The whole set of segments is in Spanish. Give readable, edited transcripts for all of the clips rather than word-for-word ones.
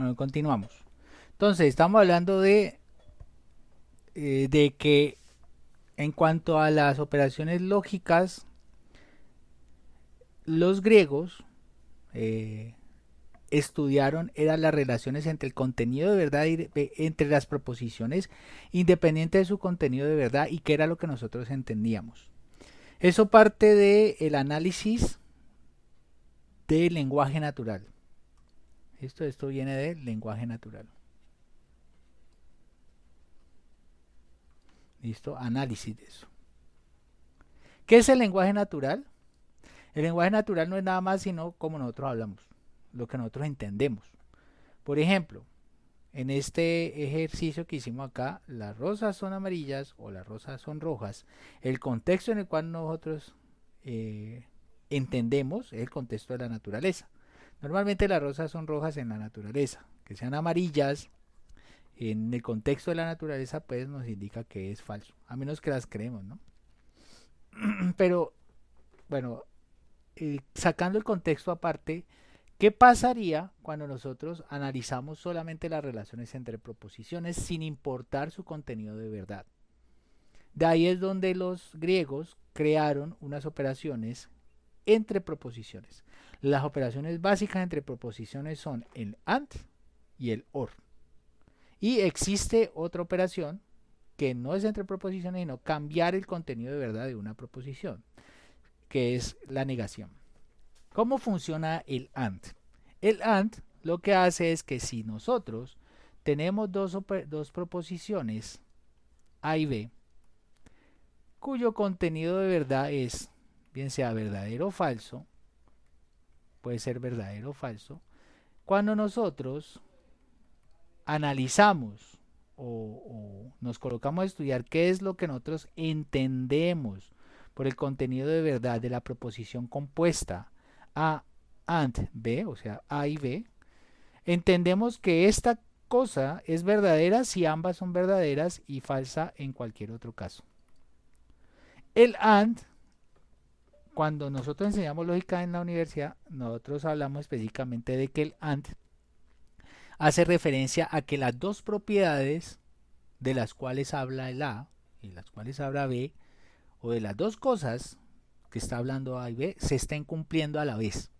Bueno, continuamos. Entonces, estamos hablando de que en cuanto a las operaciones lógicas, los griegos eh, estudiaron eran las relaciones entre el contenido de verdad entre las proposiciones, independiente de su contenido de verdad y qué era lo que nosotros entendíamos. Eso parte del análisis del lenguaje natural. Esto viene del lenguaje natural. ¿Listo? Análisis de eso. ¿Qué es el lenguaje natural? El lenguaje natural no es nada más sino como nosotros hablamos, lo que nosotros entendemos. Por ejemplo, en este ejercicio que hicimos acá, las rosas son amarillas o las rosas son rojas. El contexto en el cual nosotros eh, entendemos es el contexto de la naturaleza. Normalmente las rosas son rojas en la naturaleza. Que sean amarillas en el contexto de la naturaleza pues nos indica que es falso. A menos que las creemos, ¿no? Pero bueno, sacando el contexto aparte, ¿qué pasaría cuando nosotros analizamos solamente las relaciones entre proposiciones sin importar su contenido de verdad? De ahí es donde los griegos crearon unas operaciones entre proposiciones. Las operaciones básicas entre proposiciones son el and y el or. Y existe otra operación que no es entre proposiciones, sino cambiar el contenido de verdad de una proposición, que es la negación. ¿Cómo funciona el AND? El AND lo que hace es que si nosotros tenemos dos proposiciones A y B, cuyo contenido de verdad es, bien sea verdadero o falso, puede ser verdadero o falso, cuando nosotros analizamos o nos colocamos a estudiar qué es lo que nosotros entendemos por el contenido de verdad de la proposición compuesta A and B, o sea, A y B, entendemos que esta cosa es verdadera si ambas son verdaderas y falsa en cualquier otro caso. El and, cuando nosotros enseñamos lógica en la universidad, nosotros hablamos específicamente de que el and hace referencia a que las dos propiedades de las cuales habla el A y las cuales habla B, o de las dos cosas que está hablando A y B, se estén cumpliendo a la vez.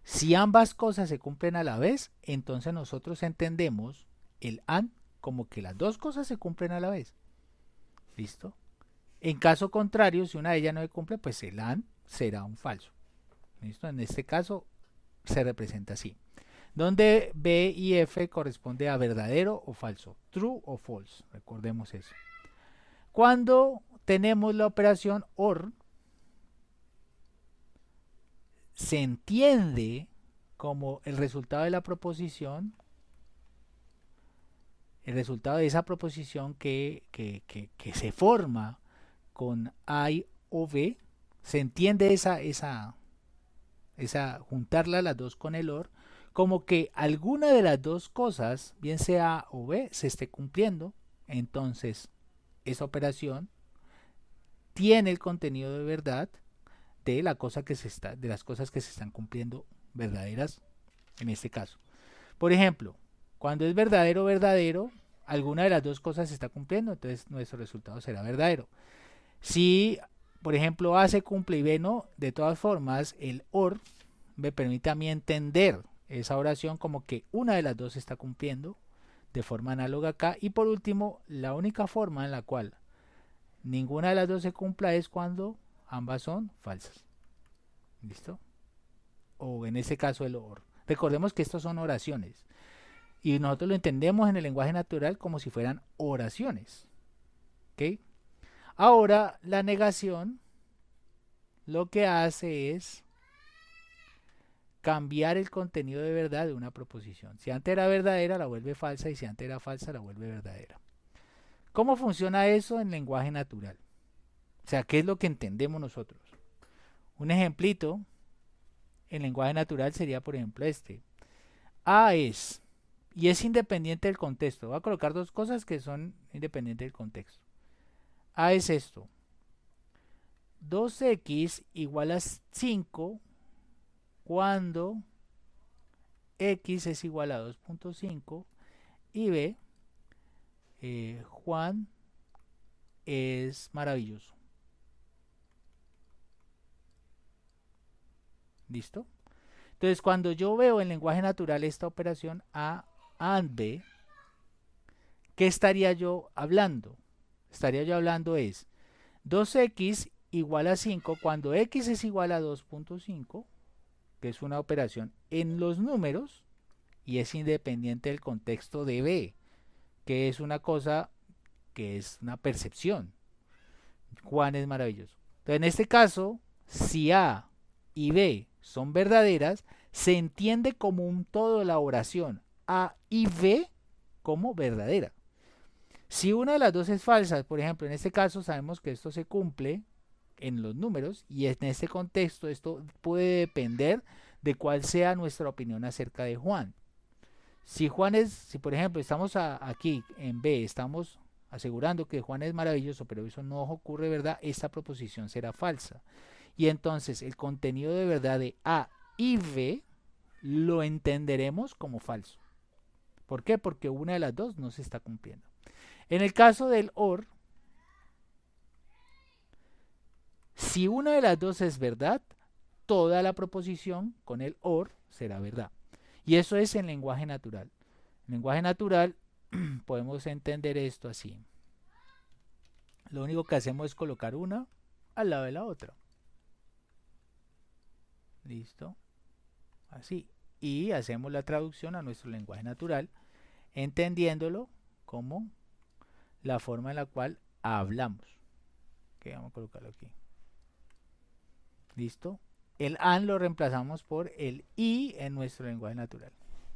Si ambas cosas se cumplen a la vez, entonces nosotros entendemos el AND como que las dos cosas se cumplen a la vez. ¿Listo? En caso contrario, si una de ellas no se cumple, pues el AND será un falso. ¿Listo? En este caso se representa así. Donde B y F corresponde a verdadero o falso, true o false. Recordemos eso. Cuando tenemos la operación OR, se entiende como el resultado de la proposición, el resultado de esa proposición que se forma con A o B, se entiende esa juntarla las dos con el OR, como que alguna de las dos cosas, bien sea A o B, se esté cumpliendo. Entonces, esa operación tiene el contenido de verdad de la cosa que se está, de las cosas que se están cumpliendo verdaderas en este caso. Por ejemplo, cuando es verdadero verdadero, alguna de las dos cosas se está cumpliendo, entonces nuestro resultado será verdadero. Si, por ejemplo, A se cumple y B no, de todas formas, el OR me permite a mí entender esa oración como que una de las dos se está cumpliendo de forma análoga acá. Y por último, la única forma en la cual ninguna de las dos se cumpla es cuando ambas son falsas. ¿Listo? O en este caso el OR. Recordemos que estos son oraciones. Y nosotros lo entendemos en el lenguaje natural como si fueran oraciones. ¿Ok? Ahora, la negación lo que hace es cambiar el contenido de verdad de una proposición. Si antes era verdadera, la vuelve falsa, y si antes era falsa, la vuelve verdadera. ¿Cómo funciona eso en lenguaje natural? O sea, ¿qué es lo que entendemos nosotros? Un ejemplito en lenguaje natural sería, por ejemplo, este. A es, y es independiente del contexto. Voy a colocar dos cosas que son independientes del contexto. A es esto. 2x igual a 5 cuando X es igual a 2.5 y B, Juan es maravilloso. ¿Listo? Entonces, cuando yo veo en lenguaje natural esta operación A and B, ¿qué estaría yo hablando? Estaría yo hablando es 2x igual a 5 cuando x es igual a 2.5, que es una operación en los números y es independiente del contexto de B, que es una cosa que es una percepción. Juan es maravilloso. Entonces, en este caso, si A y B son verdaderas, se entiende como un todo la oración A y B como verdadera. Si una de las dos es falsa, por ejemplo, en este caso sabemos que esto se cumple en los números y en este contexto esto puede depender de cuál sea nuestra opinión acerca de Juan. Si Juan es, si por ejemplo estamos aquí en B, estamos asegurando que Juan es maravilloso, pero eso no ocurre, ¿verdad? Esta proposición será falsa. Y entonces el contenido de verdad de A y B lo entenderemos como falso. ¿Por qué? Porque una de las dos no se está cumpliendo. En el caso del OR, si una de las dos es verdad, toda la proposición con el OR será verdad. Y eso es en lenguaje natural. En lenguaje natural podemos entender esto así. Lo único que hacemos es colocar una al lado de la otra. ¿Listo? Así. Y hacemos la traducción a nuestro lenguaje natural, entendiéndolo como la forma en la cual hablamos. Ok, vamos a colocarlo aquí. ¿Listo? El AN lo reemplazamos por el I en nuestro lenguaje natural.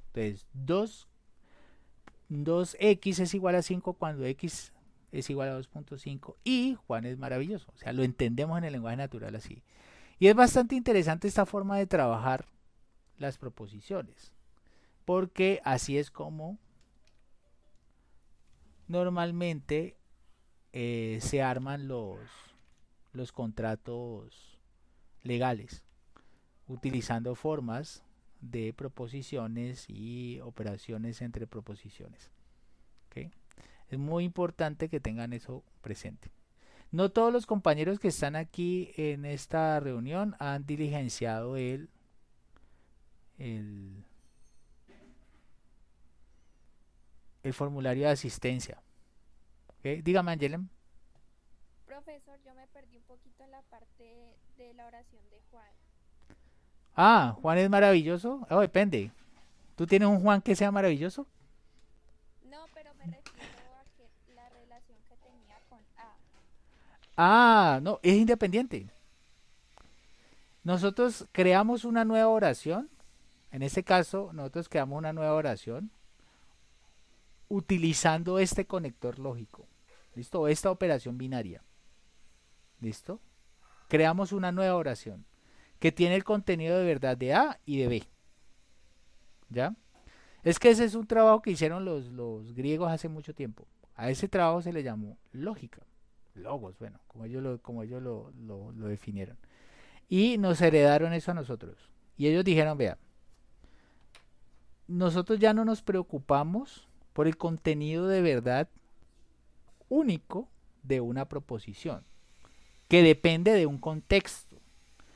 Entonces, 2x es igual a 5 cuando x es igual a 2.5 y Juan es maravilloso. O sea, lo entendemos en el lenguaje natural así. Y es bastante interesante esta forma de trabajar las proposiciones, porque así es como normalmente se arman los contratos legales, utilizando formas de proposiciones y operaciones entre proposiciones. ¿Okay? Es muy importante que tengan eso presente. No todos los compañeros que están aquí en esta reunión han diligenciado el formulario de asistencia. ¿Okay? Dígame, Angelen. Profesor, yo me perdí un poquito en la parte de la oración de Juan. Ah, Juan es maravilloso. Oh, depende. ¿Tú tienes un Juan que sea maravilloso? No, pero me refiero a que la relación que tenía con A. Ah, no, es independiente. Nosotros creamos una nueva oración. En este caso, nosotros creamos una nueva oración utilizando este conector lógico. ¿Listo? Esta operación binaria. ¿Listo? Creamos una nueva oración que tiene el contenido de verdad de A y de B. ¿Ya? Es que ese es un trabajo que hicieron los griegos hace mucho tiempo. A ese trabajo se le llamó lógica. Logos, bueno, como ellos lo definieron. Y nos heredaron eso a nosotros. Y ellos dijeron, vea, nosotros ya no nos preocupamos por el contenido de verdad único de una proposición, que depende de un contexto.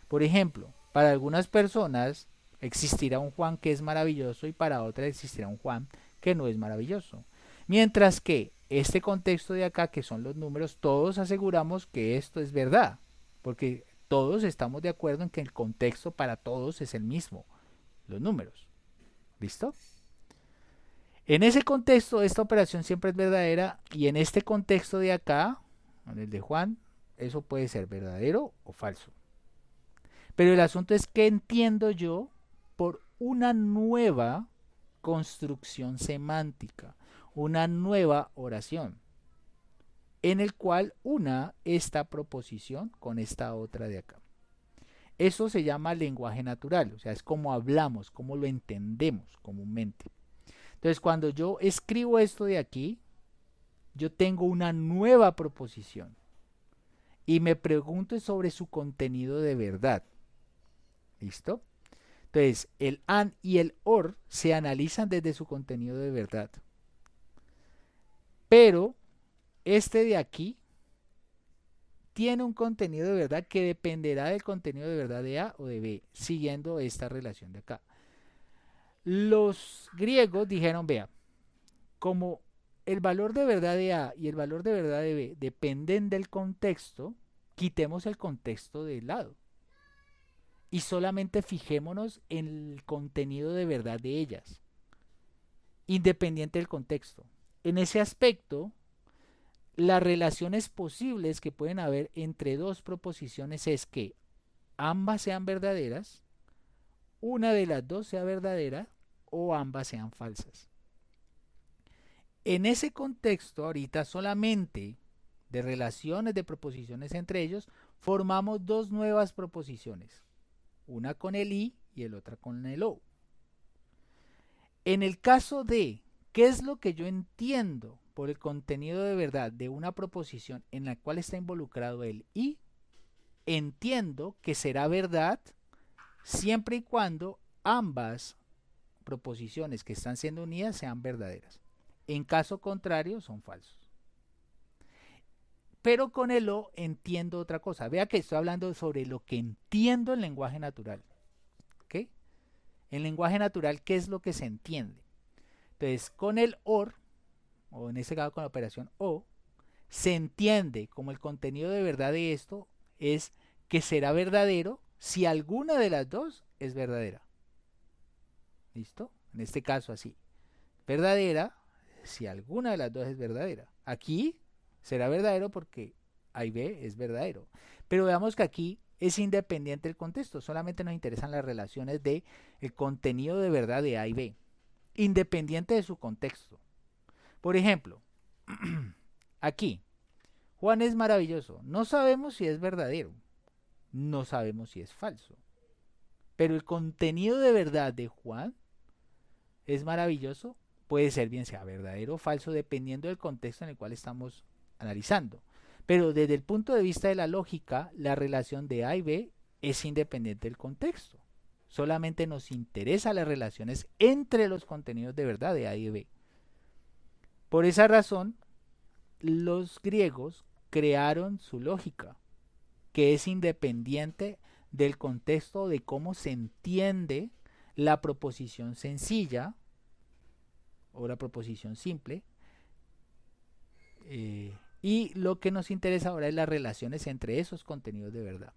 Por ejemplo, para algunas personas existirá un Juan que es maravilloso y para otras existirá un Juan que no es maravilloso. Mientras que este contexto de acá, que son los números, todos aseguramos que esto es verdad, porque todos estamos de acuerdo en que el contexto para todos es el mismo, los números. ¿Listo? En ese contexto esta operación siempre es verdadera y en este contexto de acá, en el de Juan, eso puede ser verdadero o falso. Pero el asunto es que entiendo yo por una nueva construcción semántica, una nueva oración, en el cual una esta proposición con esta otra de acá. Eso se llama lenguaje natural, o sea, es como hablamos, como lo entendemos comúnmente. Entonces, cuando yo escribo esto de aquí, yo tengo una nueva proposición y me pregunto sobre su contenido de verdad. ¿Listo? Entonces, el and y el or se analizan desde su contenido de verdad. Pero este de aquí tiene un contenido de verdad que dependerá del contenido de verdad de A o de B, siguiendo esta relación de acá. Los griegos dijeron, vea, como el valor de verdad de A y el valor de verdad de B dependen del contexto, quitemos el contexto del lado y solamente fijémonos en el contenido de verdad de ellas, independiente del contexto. En ese aspecto, las relaciones posibles que pueden haber entre dos proposiciones es que ambas sean verdaderas, una de las dos sea verdadera o ambas sean falsas. En ese contexto, ahorita solamente de relaciones de proposiciones entre ellos, formamos dos nuevas proposiciones, una con el i y el otra con el o. En el caso de qué es lo que yo entiendo por el contenido de verdad de una proposición en la cual está involucrado el i, entiendo que será verdad siempre y cuando ambas proposiciones que están siendo unidas sean verdaderas. En caso contrario, son falsos. Pero con el o entiendo otra cosa. Vea que estoy hablando sobre lo que entiendo en lenguaje natural. ¿Ok? En lenguaje natural, ¿qué es lo que se entiende? Entonces, con el or, o en este caso con la operación o, se entiende como el contenido de verdad de esto es que será verdadero si alguna de las dos es verdadera. ¿Listo? En este caso así. Verdadera si alguna de las dos es verdadera. Aquí será verdadero porque A y B es verdadero. Pero veamos que aquí es independiente del contexto. Solamente nos interesan las relaciones de el contenido de verdad de A y B, independiente de su contexto. Por ejemplo, aquí, Juan es maravilloso. No sabemos si es verdadero. No sabemos si es falso. Pero el contenido de verdad de Juan es maravilloso. Puede ser bien sea verdadero o falso dependiendo del contexto en el cual estamos analizando. Pero desde el punto de vista de la lógica, la relación de A y B es independiente del contexto. Solamente nos interesan las relaciones entre los contenidos de verdad de A y B. Por esa razón, los griegos crearon su lógica, que es independiente del contexto de cómo se entiende la proposición sencilla o la proposición simple. Y lo que nos interesa ahora es las relaciones entre esos contenidos de verdad.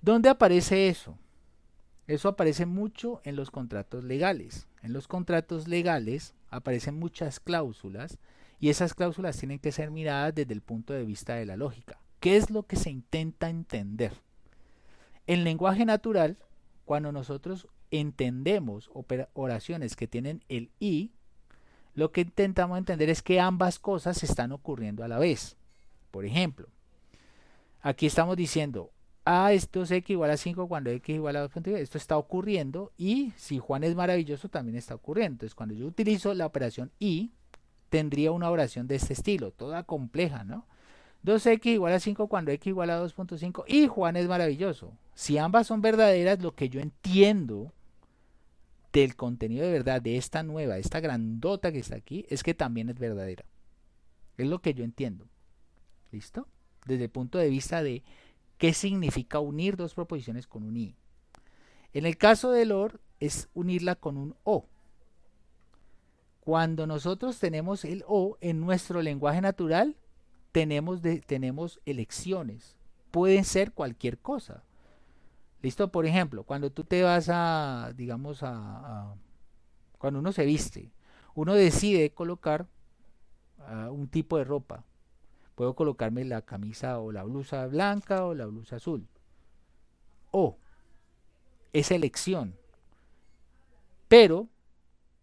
¿Dónde aparece eso? Eso aparece mucho en los contratos legales. En los contratos legales aparecen muchas cláusulas y esas cláusulas tienen que ser miradas desde el punto de vista de la lógica. ¿Qué es lo que se intenta entender? En lenguaje natural, cuando nosotros entendemos oraciones que tienen el i, lo que intentamos entender es que ambas cosas están ocurriendo a la vez. Por ejemplo, aquí estamos diciendo A es 2x igual a 5 cuando x igual a 2.5. Esto está ocurriendo y si Juan es maravilloso también está ocurriendo. Entonces cuando yo utilizo la operación y, tendría una oración de este estilo, toda compleja, ¿no? 2x igual a 5 cuando x igual a 2.5 y Juan es maravilloso. Si ambas son verdaderas, lo que yo entiendo del contenido de verdad de esta nueva, esta grandota que está aquí, es que también es verdadera. Es lo que yo entiendo. ¿Listo? Desde el punto de vista de qué significa unir dos proposiciones con un i. En el caso del or es unirla con un o. Cuando nosotros tenemos el o en nuestro lenguaje natural, tenemos elecciones. Pueden ser cualquier cosa. ¿Listo? Por ejemplo, cuando tú te vas a, digamos, cuando uno se viste, uno decide colocar un tipo de ropa. Puedo colocarme la camisa o la blusa blanca o la blusa azul. O es elección. Pero,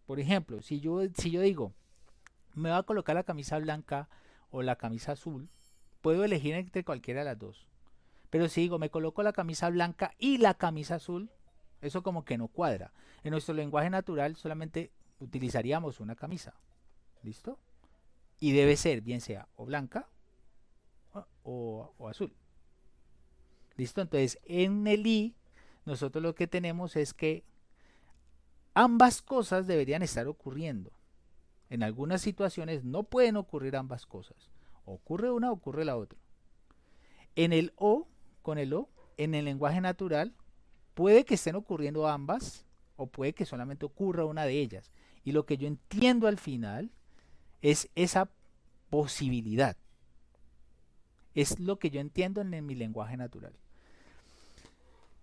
por ejemplo, si yo digo, me voy a colocar la camisa blanca o la camisa azul, puedo elegir entre cualquiera de las dos. Pero si digo, me coloco la camisa blanca y la camisa azul, eso como que no cuadra. En nuestro lenguaje natural solamente utilizaríamos una camisa. ¿Listo? Y debe ser bien sea o blanca o azul. ¿Listo? Entonces en el i nosotros lo que tenemos es que ambas cosas deberían estar ocurriendo. En algunas situaciones no pueden ocurrir ambas cosas. Ocurre una, ocurre la otra. En el O, con el O, en el lenguaje natural, puede que estén ocurriendo ambas o puede que solamente ocurra una de ellas. Y lo que yo entiendo al final es esa posibilidad. Es lo que yo entiendo en mi lenguaje natural.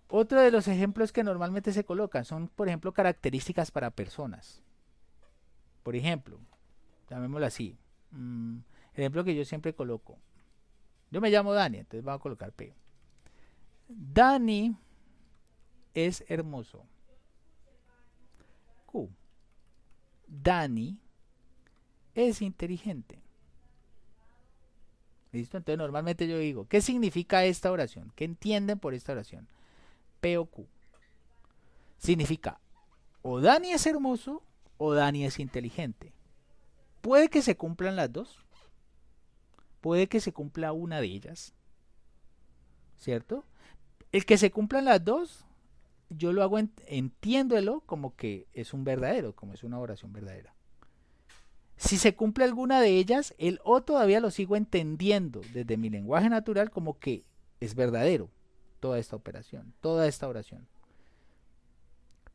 Otro de los ejemplos que normalmente se colocan son, por ejemplo, características para personas. Por ejemplo, llamémoslo así. El ejemplo que yo siempre coloco. Yo me llamo Dani, entonces voy a colocar P. Dani es hermoso. Q. Dani es inteligente. ¿Listo? Entonces normalmente yo digo, ¿qué significa esta oración? ¿Qué entienden por esta oración? P o Q. Significa, o Dani es hermoso o Dani es inteligente. Puede que se cumplan las dos. Puede que se cumpla una de ellas. ¿Cierto? El que se cumplan las dos, yo lo hago, entiéndelo como que es un verdadero, como es una oración verdadera. Si se cumple alguna de ellas, el O todavía lo sigo entendiendo desde mi lenguaje natural como que es verdadero toda esta operación, toda esta oración.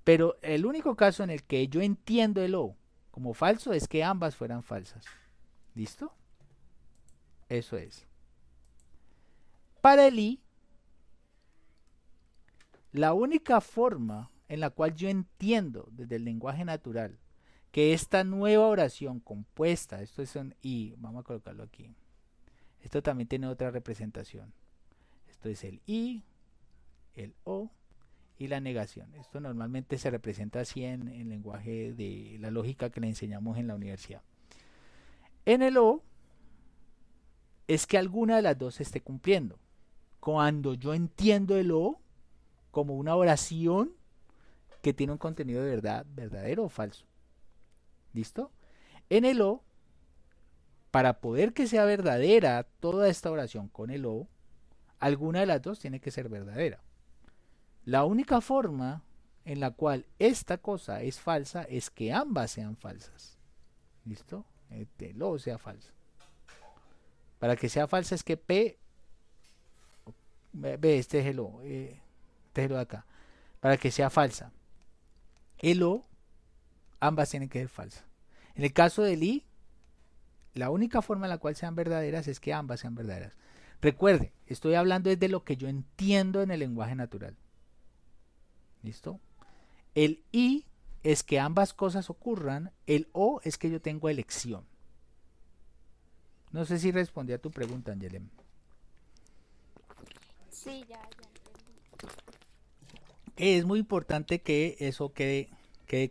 Pero el único caso en el que yo entiendo el O como falso es que ambas fueran falsas. ¿Listo? Eso es. Para el I, la única forma en la cual yo entiendo desde el lenguaje natural que esta nueva oración compuesta, esto es un I, vamos a colocarlo aquí. Esto también tiene otra representación. Esto es el I, el O y la negación. Esto normalmente se representa así en el lenguaje de la lógica que le enseñamos en la universidad. En el O es que alguna de las dos se esté cumpliendo. Cuando yo entiendo el O como una oración que tiene un contenido de verdad, verdadero o falso. ¿Listo? En el O, para poder que sea verdadera toda esta oración con el O, alguna de las dos tiene que ser verdadera. La única forma en la cual esta cosa es falsa es que ambas sean falsas. ¿Listo? El O sea falso. Para que sea falsa es que P, ve, este es el O, este es el O de acá. Para que sea falsa, el O, ambas tienen que ser falsas. En el caso del I, la única forma en la cual sean verdaderas es que ambas sean verdaderas. Recuerde, estoy hablando desde lo que yo entiendo en el lenguaje natural. ¿Listo? El I es que ambas cosas ocurran, el O es que yo tengo elección. No sé si respondí a tu pregunta, Angelem. Sí, ya entendí. Es muy importante que eso quede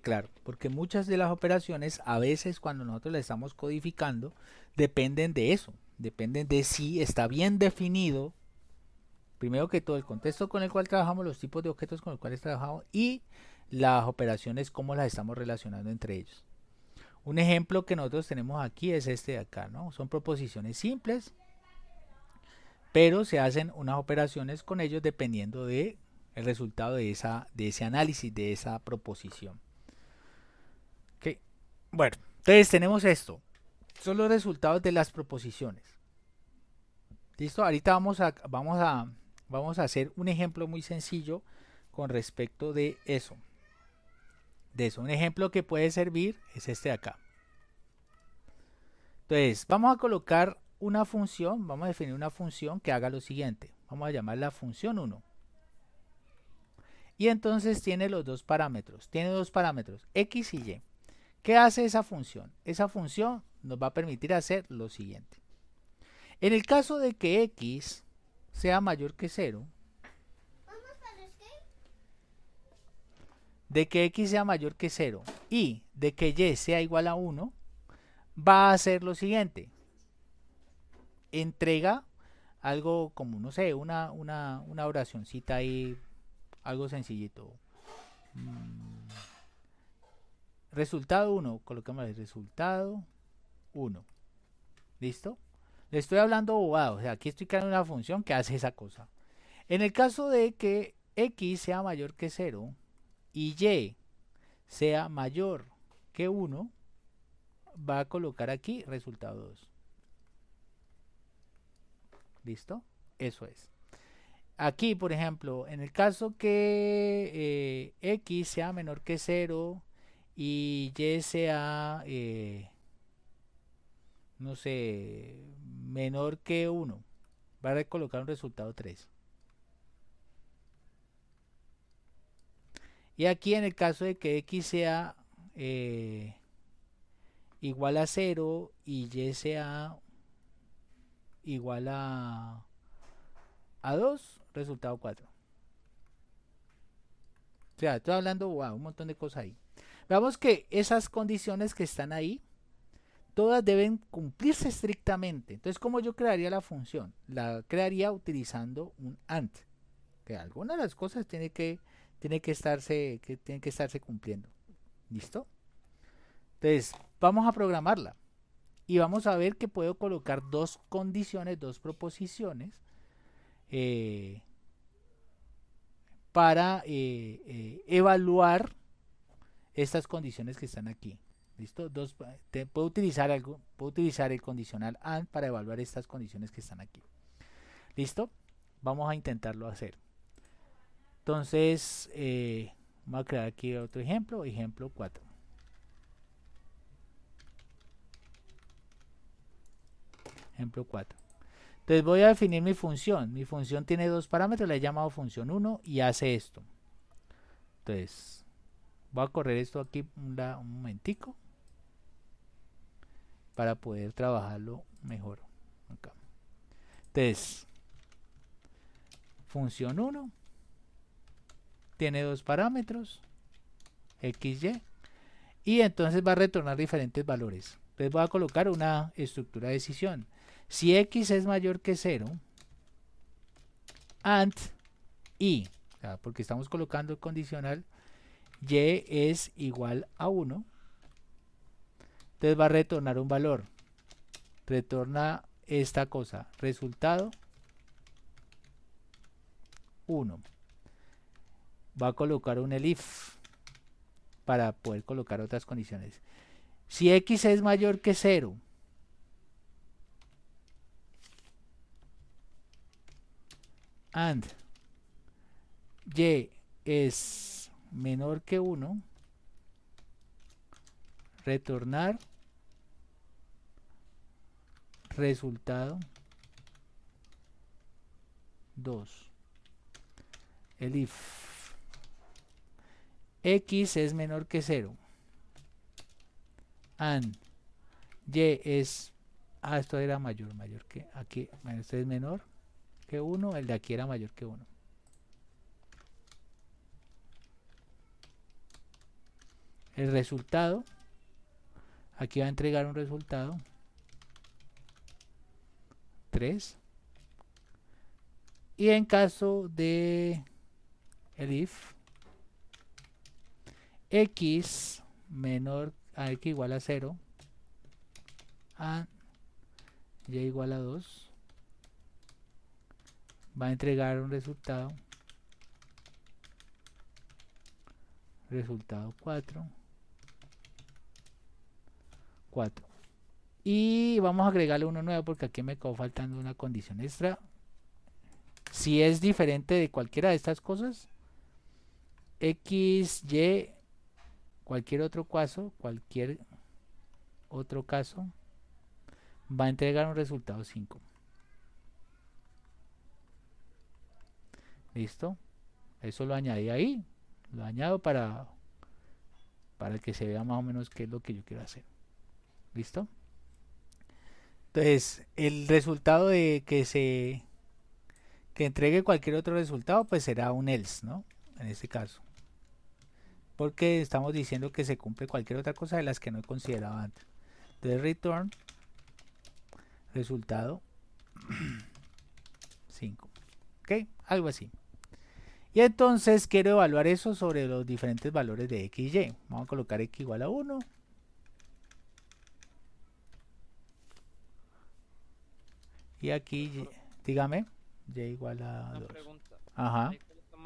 claro, porque muchas de las operaciones, a veces cuando nosotros las estamos codificando, dependen de eso, dependen de si está bien definido, primero que todo, el contexto con el cual trabajamos, los tipos de objetos con los cuales trabajamos y las operaciones, cómo las estamos relacionando entre ellos. Un ejemplo que nosotros tenemos aquí es este de acá, ¿no? Son proposiciones simples, pero se hacen unas operaciones con ellos dependiendo de el resultado de ese análisis, de esa proposición. ¿Okay? Bueno, entonces tenemos esto. Son los resultados de las proposiciones. ¿Listo? Ahorita vamos a hacer un ejemplo muy sencillo con respecto de eso. Un ejemplo que puede servir es este de acá. Entonces, vamos a colocar una función, vamos a definir una función que haga lo siguiente. Vamos a llamarla función 1. Y entonces tiene los dos parámetros. Tiene dos parámetros, x y y. ¿Qué hace esa función? Esa función nos va a permitir hacer lo siguiente. En el caso de que x sea mayor que 0, de que x sea mayor que 0 y de que y sea igual a 1, va a hacer lo siguiente. Entrega algo como, no sé, una oracioncita ahí, algo sencillito. Resultado 1, coloquemos el resultado 1. ¿Listo? Le estoy hablando bobado, o sea, aquí estoy creando una función que hace esa cosa. En el caso de que x sea mayor que 0 y y sea mayor que 1, va a colocar aquí resultado 2. ¿Listo? Eso es. Aquí, por ejemplo, en el caso que x sea menor que 0 y y sea, no sé, menor que 1, va a colocar un resultado 3. Y aquí en el caso de que x sea igual a 0 y y sea igual a 2, resultado 4. O sea, estoy hablando, wow, un montón de cosas ahí. Veamos que esas condiciones que están ahí, todas deben cumplirse estrictamente. Entonces, ¿cómo yo crearía la función? La crearía utilizando un AND. Que alguna de las cosas tiene que estarse cumpliendo. ¿Listo? Entonces, vamos a programarla. Y vamos a ver que puedo colocar dos condiciones, dos proposiciones eh, para evaluar estas condiciones que están aquí. ¿Listo? Puedo utilizar el condicional AND para evaluar estas condiciones que están aquí. ¿Listo? Vamos a intentarlo hacer. Entonces, vamos a crear aquí otro ejemplo, ejemplo 4. Ejemplo 4. Entonces voy a definir mi función. Mi función tiene dos parámetros, la he llamado función 1 y hace esto. Entonces, voy a correr esto aquí un momentico para poder trabajarlo mejor. Acá. Entonces, función 1 tiene dos parámetros, x, y entonces va a retornar diferentes valores. Entonces voy a colocar una estructura de decisión. Si x es mayor que 0, and y, o sea, porque estamos colocando el condicional, y es igual a 1, entonces va a retornar un valor. Retorna esta cosa, resultado 1. Va a colocar un elif para poder colocar otras condiciones. Si x es mayor que 0, and y es menor que 1, retornar resultado 2. El if x es menor que 0 and y es, esto era mayor que aquí, este es menor que 1, el de aquí era mayor que 1. El resultado, aquí va a entregar un resultado 3. Y en caso de el if x menor a x igual a 0 a y igual a 2, va a entregar un resultado 4. Y vamos a agregarle uno nuevo porque aquí me quedó faltando una condición extra. Si es diferente de cualquiera de estas cosas, x, y, cualquier otro caso, va a entregar un resultado 5. ¿Listo? Eso lo añadí ahí. Lo añado para que se vea más o menos qué es lo que yo quiero hacer. ¿Listo? Entonces, el resultado de que entregue cualquier otro resultado, pues será un else, ¿no? En este caso. Porque estamos diciendo que se cumple cualquier otra cosa de las que no he considerado antes. Entonces, return resultado 5. ¿Ok? Algo así. Y entonces quiero evaluar eso sobre los diferentes valores de x y. Vamos a colocar x igual a 1. Y aquí, dígame, y igual a 2. Pregunta. Ajá. Ahí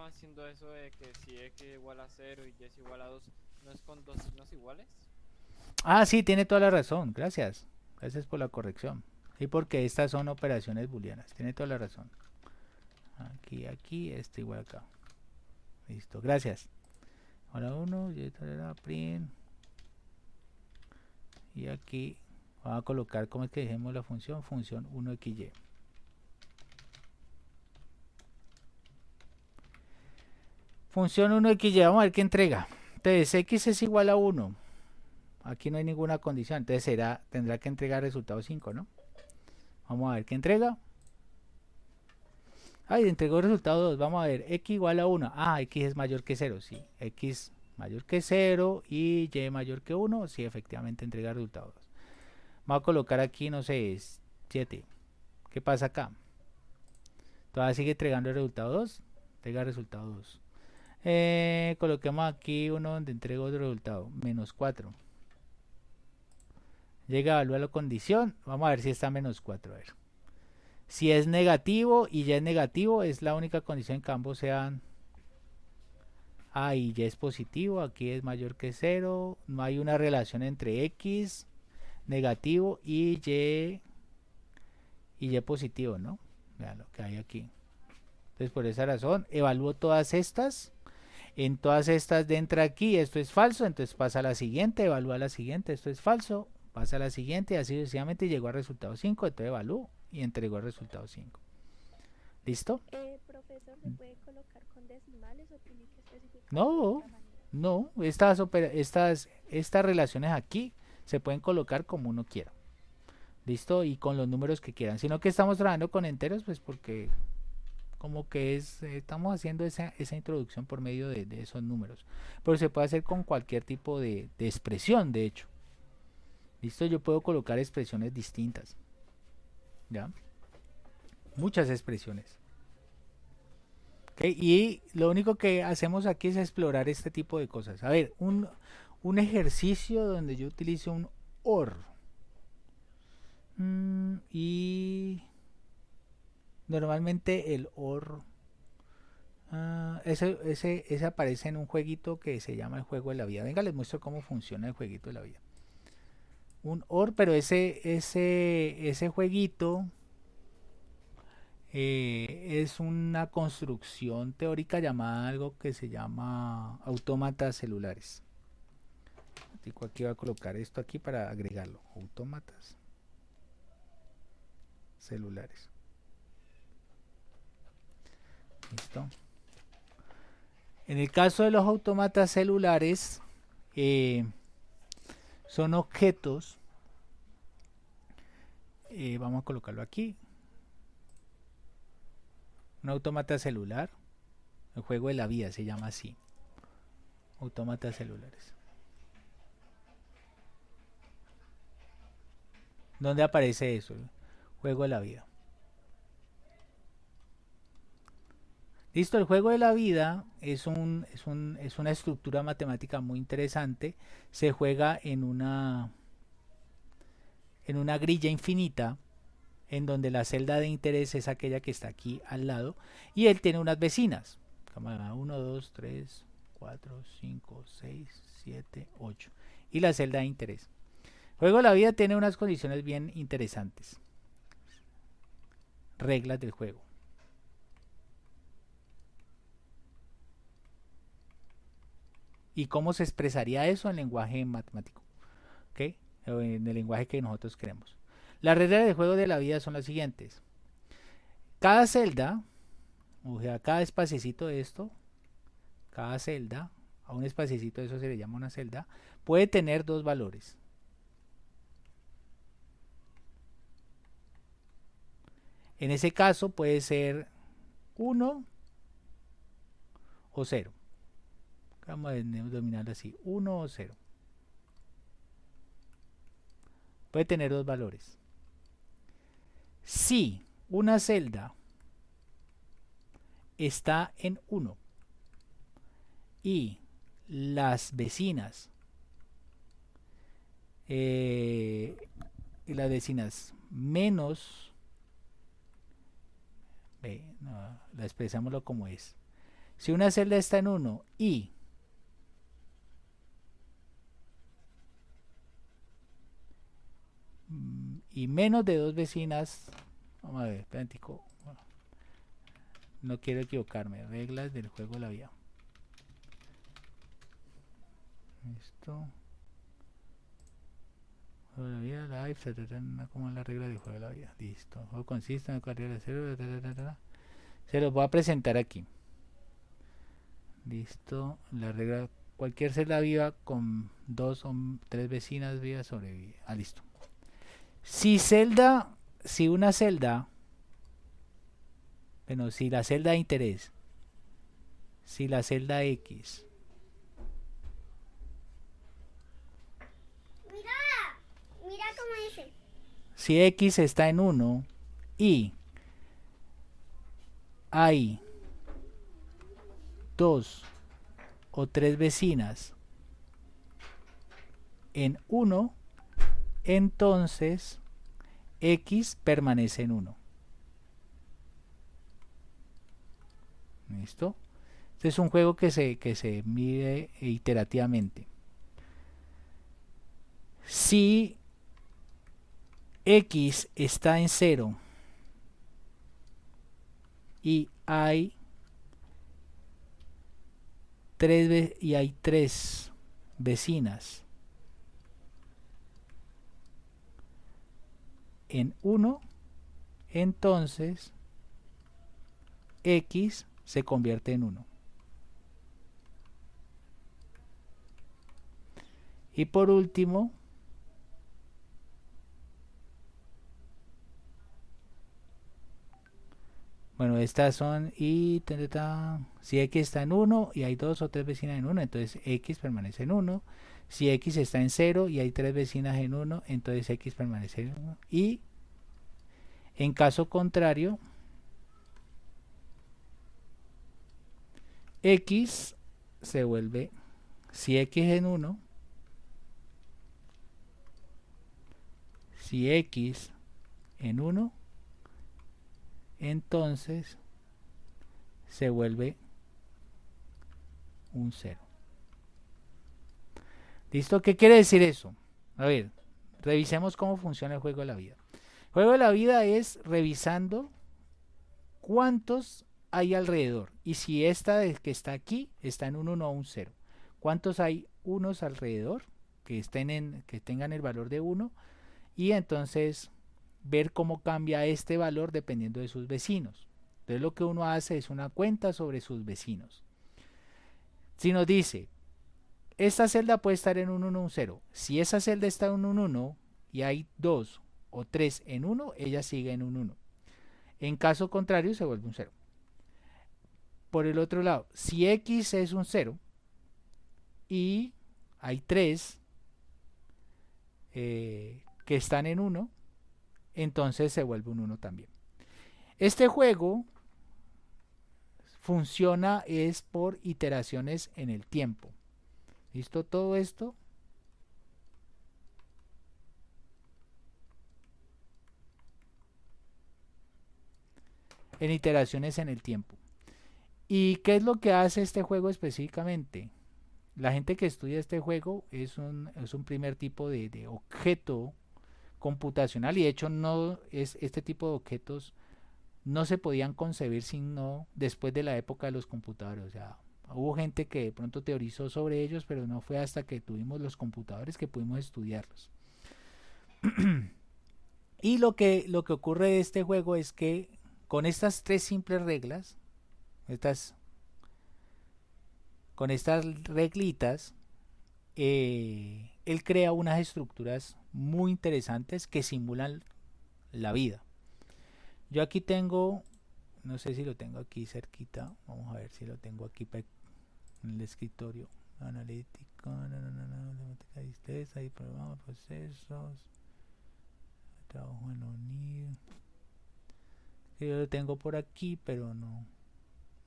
estamos haciendo eso de que si x es igual a 0 y y es igual a 2, ¿no es con dos signos iguales? Ah, sí, tiene toda la razón. Gracias. Gracias por la corrección. Y porque estas son operaciones booleanas. Tiene toda la razón. Aquí, aquí, esto igual acá. Listo, gracias. Ahora uno, y print. Y aquí vamos a colocar, ¿cómo es que dejemos la función? Función 1xy. Función 1xy, vamos a ver qué entrega. Entonces, x es igual a 1. Aquí no hay ninguna condición. Entonces tendrá que entregar resultado 5, ¿no? Vamos a ver qué entrega. Ay, entregó el resultado 2. Vamos a ver, x igual a 1. Ah, x es mayor que 0, sí. X mayor que 0 y y mayor que 1. Sí, efectivamente entrega el resultado 2. Vamos a colocar aquí, no sé, 7. ¿Qué pasa acá? Todavía sigue entregando el resultado 2. Entrega el resultado 2. Coloquemos aquí uno donde entrego otro resultado. Menos 4. Llega a evaluar la condición. Vamos a ver si está menos 4. A ver. Si es negativo y ya es negativo, es la única condición que ambos sean A y Y es positivo. Aquí es mayor que 0. No hay una relación entre X negativo y Y positivo, ¿no? Vean lo que hay aquí. Entonces por esa razón evalúo todas estas. En todas estas de entra aquí, esto es falso, entonces pasa a la siguiente, evalúa la siguiente, esto es falso, pasa a la siguiente y así sucesivamente llegó al resultado 5, entonces evalúo y entregó el resultado 5. ¿Listo? Profesor, ¿se puede colocar con decimales o tiene que especificar de No, otra manera? no, estas relaciones aquí se pueden colocar como uno quiera. ¿Listo? Y con los números que quieran. Sino que estamos trabajando con enteros, pues porque como que estamos haciendo esa introducción por medio de esos números. Pero se puede hacer con cualquier tipo de expresión, de hecho. ¿Listo? Yo puedo colocar expresiones distintas. ¿Ya? Muchas expresiones. ¿Okay? Y lo único que hacemos aquí es explorar este tipo de cosas. A ver, un ejercicio donde yo utilizo un OR. Y normalmente el OR ese aparece en un jueguito que se llama el juego de la vida. Venga, les muestro cómo funciona el jueguito de la vida. Un OR, pero ese jueguito es una construcción teórica llamada algo que se llama autómatas celulares. Aquí voy a colocar esto aquí para agregarlo. Autómatas celulares. Listo. En el caso de los autómatas celulares, son objetos. Vamos a colocarlo aquí. Un autómata celular. El juego de la vida se llama así. Autómatas celulares. ¿Dónde aparece eso? Juego de la vida. Listo, el juego de la vida es una estructura matemática muy interesante. Se juega en una grilla infinita, en donde la celda de interés es aquella que está aquí al lado, y él tiene unas vecinas. 1, 2, 3, 4, 5, 6, 7, 8. Y la celda de interés. El juego de la vida tiene unas condiciones bien interesantes. Reglas del juego. ¿Y cómo se expresaría eso en lenguaje matemático? ¿Okay? En el lenguaje que nosotros queremos. Las reglas del juego de la vida son las siguientes. Cada celda, o sea, cada espaciecito de esto, cada celda, a un espaciecito de eso se le llama una celda, puede tener dos valores. En ese caso puede ser 1 o 0. Vamos a denominarlo así, 1 o 0. Puede tener dos valores. Si una celda está en 1 y las vecinas menos, no, la expresámoslo como es. Si una celda está en 1 y menos de 2 vecinas, vamos a ver, espératico, no quiero equivocarme, reglas del juego de la vida. Esto, juego de la vida, live, como es la regla del juego de la vida. Listo, el juego consiste en carrera de cero, se los voy a presentar aquí. Listo, la regla, cualquier celda viva con 2 o 3 vecinas vivas sobrevive. Listo. Si una celda, bueno, si la celda de interés, si la celda X, Mira cómo dice. si X está en 1 y hay 2 o 3 vecinas en 1, entonces X permanece en 1. ¿Listo? Este es un juego que se mide iterativamente. Si X está en 0 y hay 3 vecinas en 1, entonces X se convierte en 1. Y por último, bueno, estas son y si X está en 1 y hay 2 o 3 vecinas en 1, entonces X permanece en 1. Si X está en 0 y hay 3 vecinas en 1, entonces X permanece en 1. Y en caso contrario, X se vuelve, si X en 1, si X en 1, entonces se vuelve un 0. ¿Listo? ¿Qué quiere decir eso? A ver, revisemos cómo funciona el juego de la vida. El juego de la vida es revisando cuántos hay alrededor. Y si esta que está aquí está en un 1 o un 0. ¿Cuántos hay unos alrededor que tengan el valor de 1? Y entonces ver cómo cambia este valor dependiendo de sus vecinos. Entonces lo que uno hace es una cuenta sobre sus vecinos. Si nos dice, esta celda puede estar en un 1 o un 0. Si esa celda está en un 1 y hay 2 o 3 en 1, ella sigue en un 1. En caso contrario se vuelve un 0. Por el otro lado, si X es un 0 y hay 3 que están en 1, entonces se vuelve un 1 también. Este juego funciona es por iteraciones en el tiempo. ¿Listo? Todo esto en iteraciones en el tiempo. ¿Y qué es lo que hace este juego específicamente? La gente que estudia este juego es un primer tipo de objeto computacional, y de hecho no es este tipo de objetos no se podían concebir sino después de la época de los computadores. O sea, hubo gente que de pronto teorizó sobre ellos, pero no fue hasta que tuvimos los computadores que pudimos estudiarlos. Y lo que ocurre de este juego es que con estas 3 simples reglas, con estas reglitas, él crea unas estructuras muy interesantes que simulan la vida. Yo aquí tengo, no sé si lo tengo aquí cerquita, vamos a ver si lo tengo aquí en el escritorio. Analítico, tristeza y programa, procesos, trabajo en unir. Yo lo tengo por aquí, pero no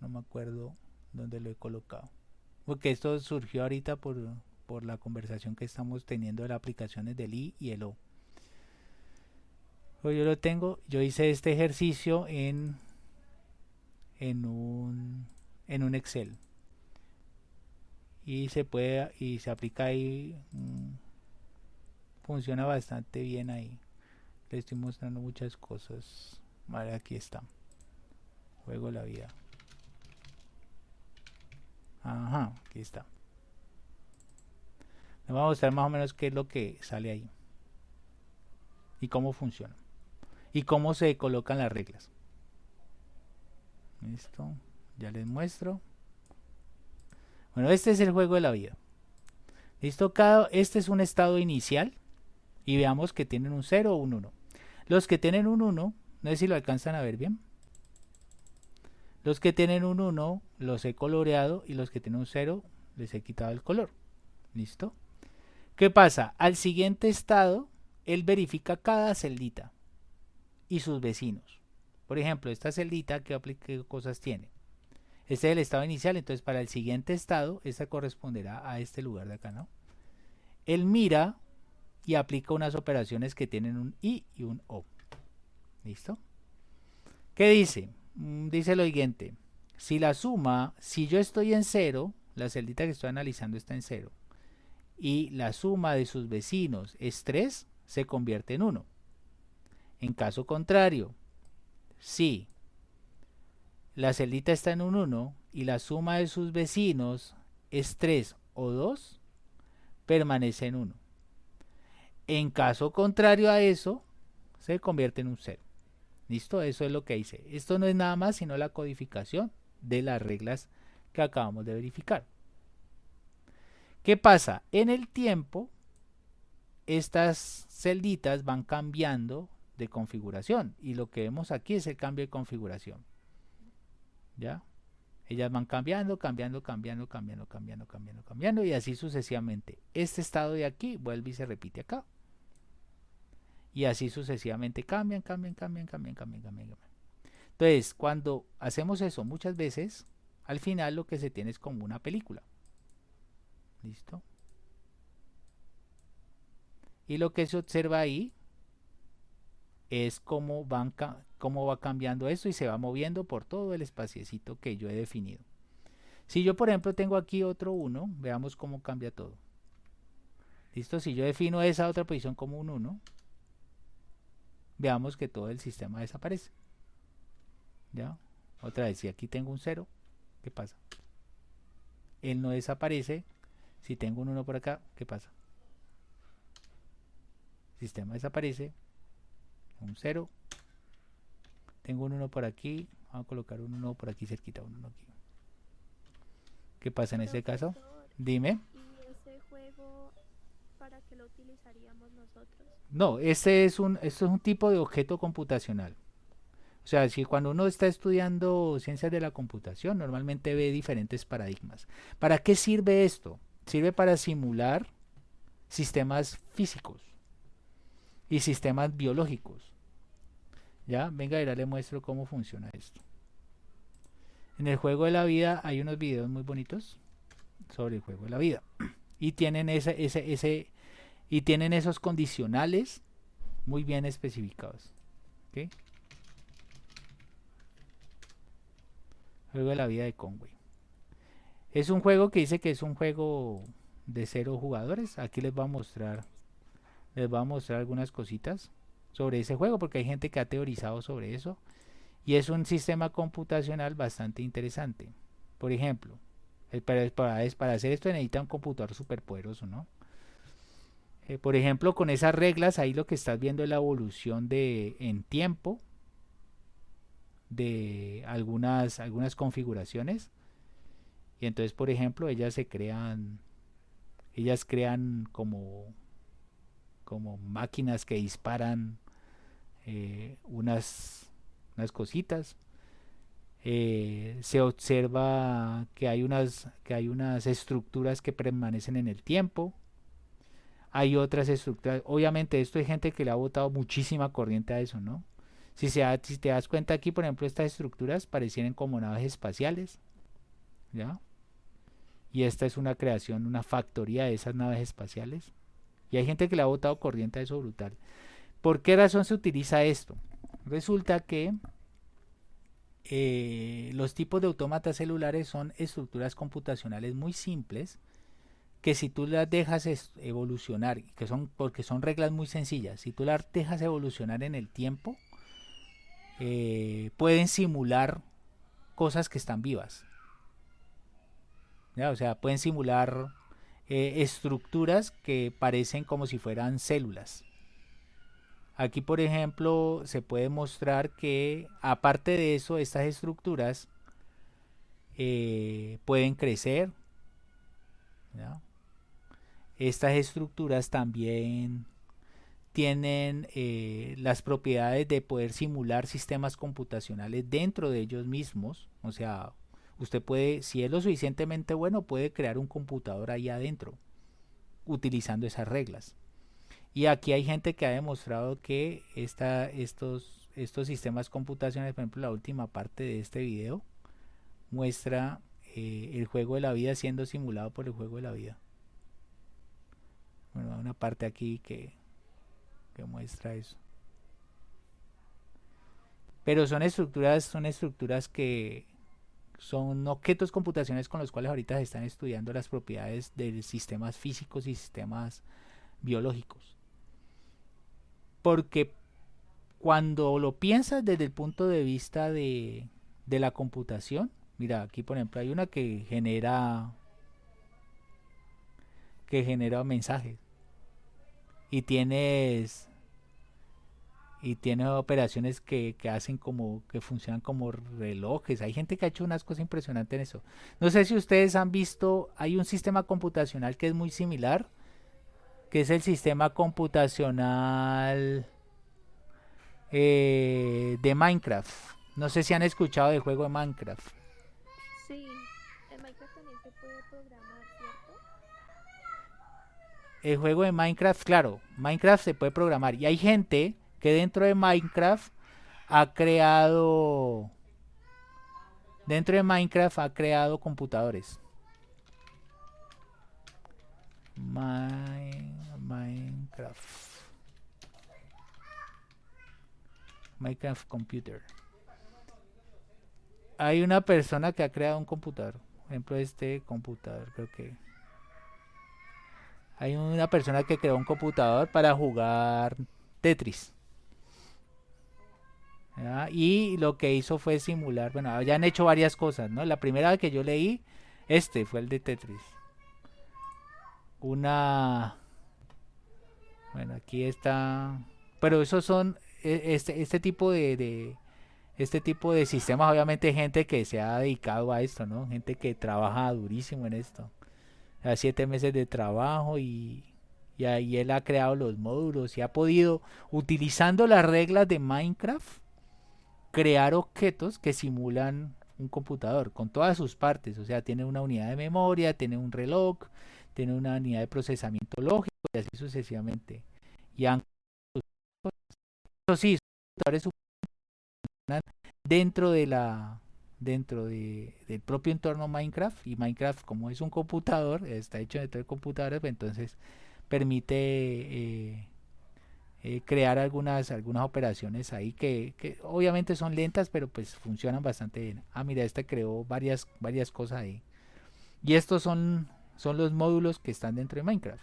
me acuerdo dónde lo he colocado. Porque esto surgió ahorita por la conversación que estamos teniendo de las aplicaciones del I y el O. Pues yo lo tengo, yo hice este ejercicio en un en un Excel. Y se aplica ahí. Funciona bastante bien ahí. Le estoy mostrando muchas cosas. Vale, aquí está. Juego la vida. Ajá, aquí está. Les voy a mostrar más o menos qué es lo que sale ahí. Y cómo funciona. Y cómo se colocan las reglas. Listo. Ya les muestro. Bueno, este es el juego de la vida. Listo. Este es un estado inicial. Y veamos que tienen un 0 o un 1. Los que tienen un 1, no sé si lo alcanzan a ver bien. Los que tienen un 1 los he coloreado y los que tienen un 0 les he quitado el color. ¿Listo? ¿Qué pasa? Al siguiente estado, él verifica cada celdita y sus vecinos. Por ejemplo, esta celdita, ¿qué cosas tiene? Este es el estado inicial, entonces para el siguiente estado, esta corresponderá a este lugar de acá, ¿no? Él mira y aplica unas operaciones que tienen un I y un O. ¿Listo? ¿Qué dice? Dice lo siguiente. Si la suma, si yo estoy en 0, la celdita que estoy analizando está en 0, y la suma de sus vecinos es 3, se convierte en 1. En caso contrario, si la celdita está en un 1 y la suma de sus vecinos es 3 o 2, permanece en 1. En caso contrario a eso, se convierte en un 0. ¿Listo? Eso es lo que hice. Esto no es nada más sino la codificación de las reglas que acabamos de verificar. ¿Qué pasa? En el tiempo, estas celditas van cambiando de configuración. Y lo que vemos aquí es el cambio de configuración. ¿Ya? Ellas van cambiando, cambiando, cambiando, cambiando, cambiando, cambiando, cambiando. Y así sucesivamente. Este estado de aquí vuelve y se repite acá. Y así sucesivamente cambian, cambian, cambian, cambian, cambian, cambian, cambian. Entonces, cuando hacemos eso muchas veces, al final lo que se tiene es como una película. ¿Listo? Y lo que se observa ahí es cómo va cambiando esto y se va moviendo por todo el espaciecito que yo he definido. Si yo, por ejemplo, tengo aquí otro 1, veamos cómo cambia todo. ¿Listo? Si yo defino esa otra posición como un 1, veamos que todo el sistema desaparece. ¿Ya? Otra vez, si aquí tengo un 0, ¿qué pasa? Él no desaparece. Si tengo un 1 por acá, ¿qué pasa? El sistema desaparece. Un 0. Tengo un 1 por aquí. Vamos a colocar un 1 por aquí cerquita. Un 1 aquí. ¿Qué pasa en este caso? Dime. ¿Y ese juego para qué lo utilizaríamos nosotros? No, este es un tipo de objeto computacional. O sea, si cuando uno está estudiando ciencias de la computación, normalmente ve diferentes paradigmas. ¿Para qué sirve esto? Sirve para simular sistemas físicos y sistemas biológicos. Ya, venga, ahora le muestro cómo funciona esto. En el juego de la vida hay unos videos muy bonitos sobre el juego de la vida. Y tienen y tienen esos condicionales muy bien especificados. ¿Okay? Juego de la vida de Conway. Es un juego que dice que es un juego de 0 jugadores. Aquí les voy a mostrar algunas cositas sobre ese juego porque hay gente que ha teorizado sobre eso y es un sistema computacional bastante interesante. Por ejemplo, para hacer esto necesita un computador súper poderoso, ¿no? Por ejemplo, con esas reglas ahí lo que estás viendo es la evolución en tiempo de algunas configuraciones. Y entonces, por ejemplo, ellas crean como máquinas que disparan unas cositas. Se observa que hay unas estructuras que permanecen en el tiempo. Hay otras estructuras. Obviamente esto hay gente que le ha botado muchísima corriente a eso, ¿no? Si te das cuenta aquí, por ejemplo, estas estructuras parecieran como naves espaciales, ¿ya? Y esta es una creación, una factoría de esas naves espaciales. Y hay gente que le ha botado corriente a eso brutal. ¿Por qué razón se utiliza esto? Resulta que los tipos de autómatas celulares son estructuras computacionales muy simples que si tú las dejas evolucionar, que son porque son reglas muy sencillas, si tú las dejas evolucionar en el tiempo, pueden simular cosas que están vivas. ¿Ya? O sea, pueden simular estructuras que parecen como si fueran células. Aquí, por ejemplo, se puede mostrar que aparte de eso, estas estructuras pueden crecer, ¿ya? Estas estructuras también tienen las propiedades de poder simular sistemas computacionales dentro de ellos mismos. O sea, usted puede, si es lo suficientemente bueno, puede crear un computador ahí adentro utilizando esas reglas. Y aquí hay gente que ha demostrado que estos sistemas computacionales, por ejemplo, la última parte de este video muestra el juego de la vida siendo simulado por el juego de la vida. Bueno, hay una parte aquí que muestra eso. Pero son estructuras que son objetos computacionales con los cuales ahorita se están estudiando las propiedades de sistemas físicos y sistemas biológicos. Porque cuando lo piensas desde el punto de vista de la computación, mira, aquí por ejemplo hay una que genera mensajes y tienes operaciones que hacen como que funcionan como relojes. Hay gente que ha hecho unas cosas impresionantes en eso. No sé si ustedes han visto, hay un sistema computacional que es muy similar, que es el sistema computacional de Minecraft. No sé si han escuchado del juego de Minecraft. Sí, en Minecraft también se puede programar, ¿cierto? El juego de Minecraft, claro, Minecraft se puede programar y hay gente que dentro de Minecraft ha creado computadores. Minecraft Computer. Hay una persona que ha creado un computador. Por ejemplo, este computador, creo que hay una persona que creó un computador para jugar Tetris. ¿Ya? Y lo que hizo fue simular, bueno, ya han hecho varias cosas, ¿no? La primera que yo leí, fue el de Tetris. Bueno, aquí está, pero esos son este tipo de sistemas, obviamente gente que se ha dedicado a esto, ¿no? Gente que trabaja durísimo en esto. A 7 meses de trabajo y ahí él ha creado los módulos y ha podido, utilizando las reglas de Minecraft, crear objetos que simulan un computador con todas sus partes. O sea, tiene una unidad de memoria, tiene un reloj, tiene una unidad de procesamiento lógico y así sucesivamente. Y han, eso sí, los computadores funcionan del propio entorno Minecraft, y Minecraft, como es un computador, está hecho de todo el computador, entonces permite crear algunas operaciones ahí que obviamente son lentas, pero pues funcionan bastante bien. Ah, mira, creó varias cosas ahí. Y estos son los módulos que están dentro de Minecraft.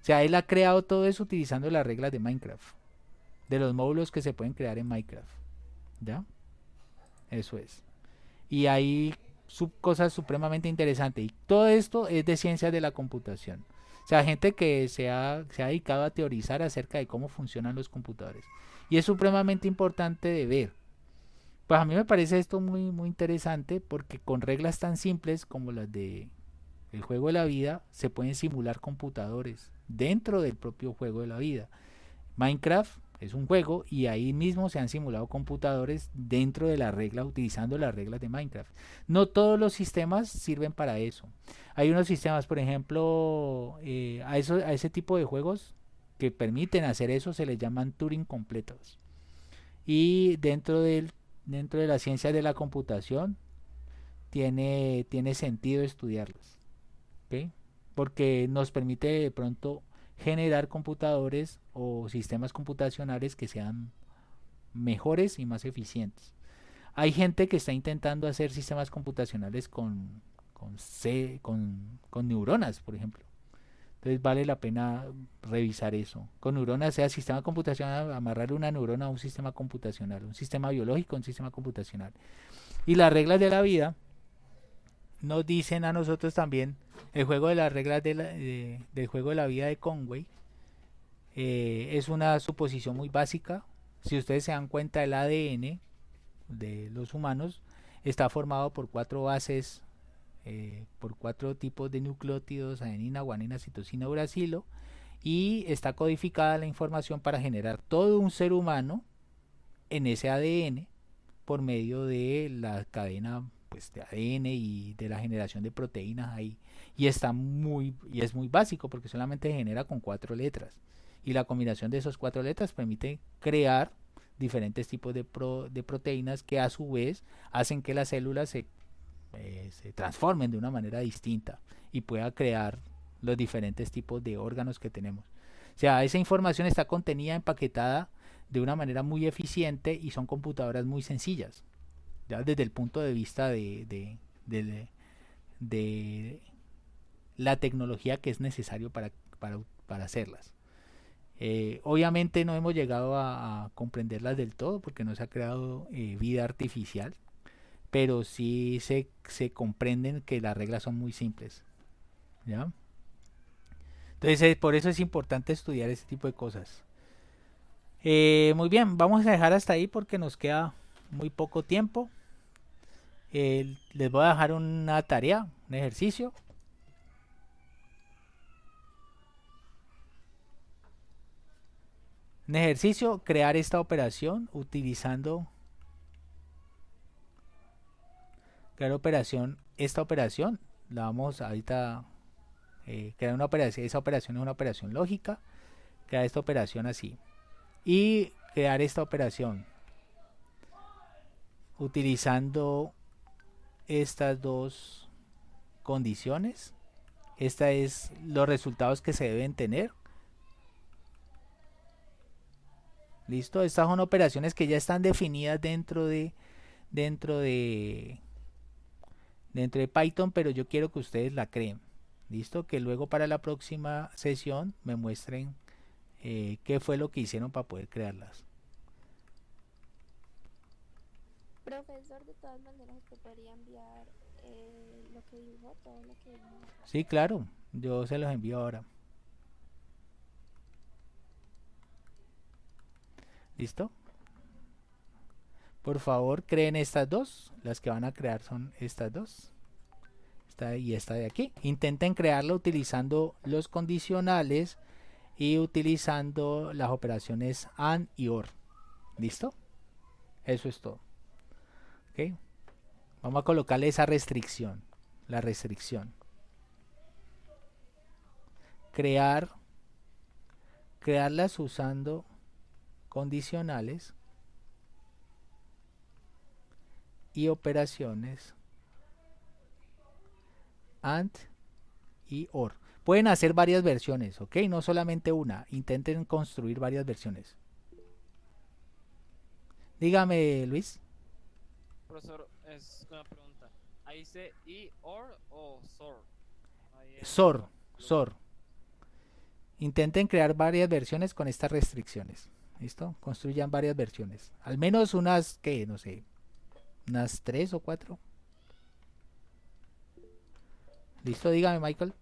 O sea, él ha creado todo eso utilizando las reglas de Minecraft, de los módulos que se pueden crear en Minecraft. ¿Ya? Eso es. Y hay cosas supremamente interesantes. Y todo esto es de ciencias de la computación. O sea, gente que se ha dedicado a teorizar acerca de cómo funcionan los computadores. Y es supremamente importante de ver. Pues a mí me parece esto muy, muy interesante porque con reglas tan simples como las de el juego de la vida se pueden simular computadores dentro del propio juego de la vida. Minecraft es un juego y ahí mismo se han simulado computadores dentro de la regla, utilizando las reglas de Minecraft. No todos los sistemas sirven para eso. Hay unos sistemas, por ejemplo, a ese tipo de juegos que permiten hacer eso se les llaman Turing completos. Y dentro de la ciencia de la computación tiene sentido estudiarlos, ¿ok? Porque nos permite de pronto generar computadores o sistemas computacionales que sean mejores y más eficientes. Hay gente que está intentando hacer sistemas computacionales con neuronas, por ejemplo. Entonces vale la pena revisar eso. Con neuronas, sea sistema computacional, amarrar una neurona a un sistema computacional, un sistema biológico a un sistema computacional. Y las reglas de la vida nos dicen a nosotros también, el juego de las reglas del juego de la vida de Conway es una suposición muy básica. Si ustedes se dan cuenta, el ADN de los humanos está formado por 4 bases, por 4 tipos de nucleótidos: adenina, guanina, citosina, uracilo, y está codificada la información para generar todo un ser humano en ese ADN por medio de la cadena, pues, de ADN y de la generación de proteínas ahí. Y es muy básico porque solamente se genera con 4 letras. Y la combinación de esas 4 letras permite crear diferentes tipos de proteínas que a su vez hacen que las células se transformen de una manera distinta y pueda crear los diferentes tipos de órganos que tenemos. O sea, esa información está contenida, empaquetada de una manera muy eficiente, y son computadoras muy sencillas, ya desde el punto de vista de la tecnología que es necesario para hacerlas. Obviamente no hemos llegado a comprenderlas del todo porque no se ha creado vida artificial, pero sí se comprenden que las reglas son muy simples, ¿ya? Entonces por eso es importante estudiar este tipo de cosas. Muy bien, vamos a dejar hasta ahí porque nos queda muy poco tiempo. Les voy a dejar una tarea, un ejercicio. Un ejercicio: crear esta operación utilizando esta operación la vamos ahorita crear una operación. Esa operación es una operación lógica. Crear esta operación así y crear esta operación utilizando estas 2 condiciones. Esta es los resultados que se deben tener. Listo, estas son operaciones que ya están definidas dentro de Python, pero yo quiero que ustedes la creen. Listo, que luego para la próxima sesión me muestren qué fue lo que hicieron para poder crearlas. Profesor, de todas maneras, ¿usted podría enviar lo que dibujó, todo lo que dibujó? Sí, claro, yo se los envío ahora. ¿Listo? Por favor, creen estas 2. Las que van a crear son estas 2. Esta y esta de aquí. Intenten crearla utilizando los condicionales y utilizando las operaciones AND y OR. ¿Listo? Eso es todo. ¿Ok? Vamos a colocarle esa restricción. La restricción. Crearlas usando condicionales y operaciones AND y OR. Pueden hacer varias versiones, ¿ok? No solamente una. Intenten construir varias versiones. Dígame, Luis. Profesor, es una pregunta. ¿Ahí dice I, OR o SOR? SOR. Intenten crear varias versiones con estas restricciones. ¿Listo? Construyan varias versiones. Al menos unas, ¿qué? No sé. Unas 3 o 4. ¿Listo? Dígame, Michael.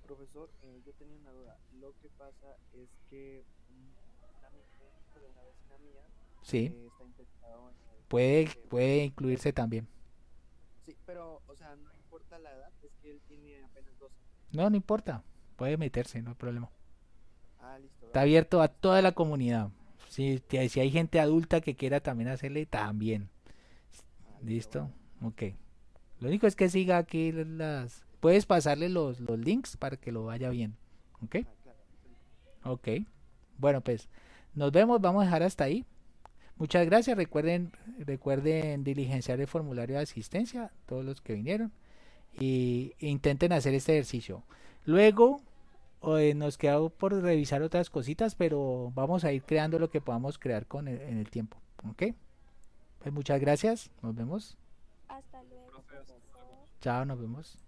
Profesor, yo tenía una duda. Lo que pasa es que un hijo de una vecina mía Sí. está interesado en Puede incluirse también. Sí, pero, o sea, no importa la edad, es que él tiene apenas 12. No importa. Puede meterse, no hay problema. Ah, listo. Está abierto a toda la comunidad. Si hay gente adulta que quiera también hacerle, también. ¿Listo? Ok. Lo único es que siga aquí las... Puedes pasarle los links para que lo vaya bien. ¿Ok? Claro. Ok. Bueno, pues nos vemos. Vamos a dejar hasta ahí. Muchas gracias. Recuerden diligenciar el formulario de asistencia, todos los que vinieron. E intenten hacer este ejercicio. Luego nos queda por revisar otras cositas, pero vamos a ir creando lo que podamos crear en el tiempo. ¿Ok? Pues muchas gracias. Nos vemos. Hasta luego, Profe, hasta luego. profesor. Chao, nos vemos.